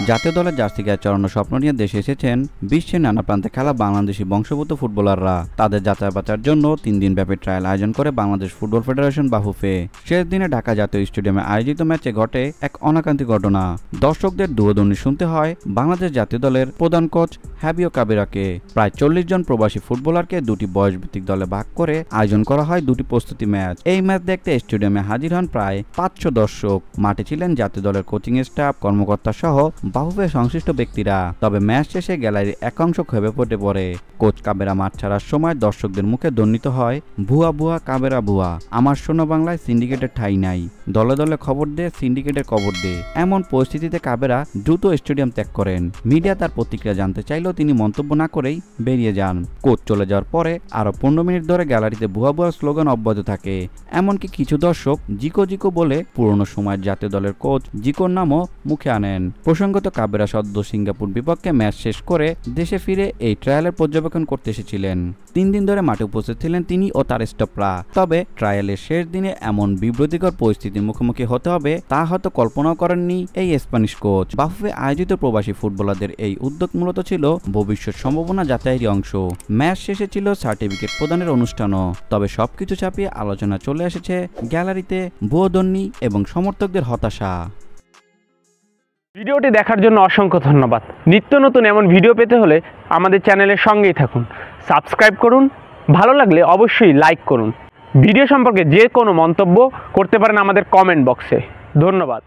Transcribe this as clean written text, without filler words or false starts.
জাতীয় দলের জার্সি গায়ে চড়ানোর স্বপ্ন নিয়ে দেশে এসেছেন বিশ্বের নানা প্রান্তে খেলা বাংলাদেশি বংশোদ্ভূত ফুটবলাররা। তাদের যাচাই বাছার জন্য 3 দিন ব্যাপী ট্রায়াল আয়োজন করে বাংলাদেশ ফুটবল ফেডারেশন বাফুফে। শেষ দিনে ঢাকা জাতীয় স্টেডিয়ামে আয়োজিত ম্যাচে ঘটে এক অনাকাঙ্ক্ষিত ঘটনা। দর্শকদের দুয়োধ্বনি শুনতে হয় বাংলাদেশ জাতীয় দলের প্রধান কোচ হাবিও কাবিরাকে। প্রায় 40 জন প্রবাসী ফুটবলারকে দুটি বয়সভিত্তিক দলে ভাগ করে আয়োজন করা হয় দুটি প্রস্তুতি ম্যাচ। এই ম্যাচ দেখতে স্টেডিয়ামে হাজির হন প্রায় 500 দর্শক। মাঠে ছিলেন জাতীয় দলের কোচিং স্টাফ, কর্মকর্তা সহ বাফুফে সংশ্লিষ্ট ব্যক্তিরা। তবে ম্যাচ শেষে গ্যালারির এক অংশ ক্ষোভে পড়ে। কোচ কাবেরা মাঠ ছাড়ার সময় দর্শকদের মুখে ধ্বনিত হয়, ভুয়া ভুয়া কাবেরা ভুয়া, আমার সোনা বাংলায় সিন্ডিকেটের ঠাঁই নাই, দলে দলে খবর দে, সিন্ডিকেটের কবর দে। এমন পরিস্থিতিতে কাবেরা দ্রুত স্টেডিয়াম ত্যাগ করেন। মিডিয়া তার প্রতিক্রিয়া জানতে চাইলেও তিনি মন্তব্য না করেই বেরিয়ে যান। কোচ চলে যাওয়ার পরে আরো 15 মিনিট ধরে গ্যালারিতে ভুয়া ভুয়া স্লোগান অব্যাহত থাকে। এমনকি কিছু দর্শক জিকো জিকো বলে পুরনো সময়ের জাতীয় দলের কোচ জিকোর নামও মুখে আনেন। প্রসঙ্গত কাবেরা সদ্য সিঙ্গাপুর বিপক্ষে ম্যাচ শেষ করে দেশে ফিরে এই ট্রায়ালের পর্যবেক্ষণ করতে এসেছিলেন। 3 দিন ধরে মাঠে উপস্থিত ছিলেন তিনি ও তার স্টাফরা। তবে ট্রায়ালের শেষ দিনে এমন বিব্রতিকর পরিস্থিতির মুখোমুখি হতে হবে তা হয়তো কল্পনাও করেননি এই স্প্যানিশ কোচ। বাফুফে আয়োজিত প্রবাসী ফুটবলারদের এই উদ্যোগ মূলত ছিল ভবিষ্যৎ সম্ভাবনা যাচাইয়ের অংশ। ম্যাচ শেষে ছিল সার্টিফিকেট প্রদানের অনুষ্ঠানও। তবে সবকিছু ছাপিয়ে আলোচনা চলে এসেছে গ্যালারিতে ভুয়োধ্বনি এবং সমর্থকদের হতাশা। ভিডিওটি দেখার জন্য অসংখ্য ধন্যবাদ। নিত্য নতুন এমন ভিডিও পেতে হলে আমাদের চ্যানেলের সঙ্গেই থাকুন, সাবস্ক্রাইব করুন, ভালো লাগলে অবশ্যই লাইক করুন। ভিডিও সম্পর্কে যে কোনো মন্তব্য করতে পারেন আমাদের কমেন্ট বক্সে। ধন্যবাদ।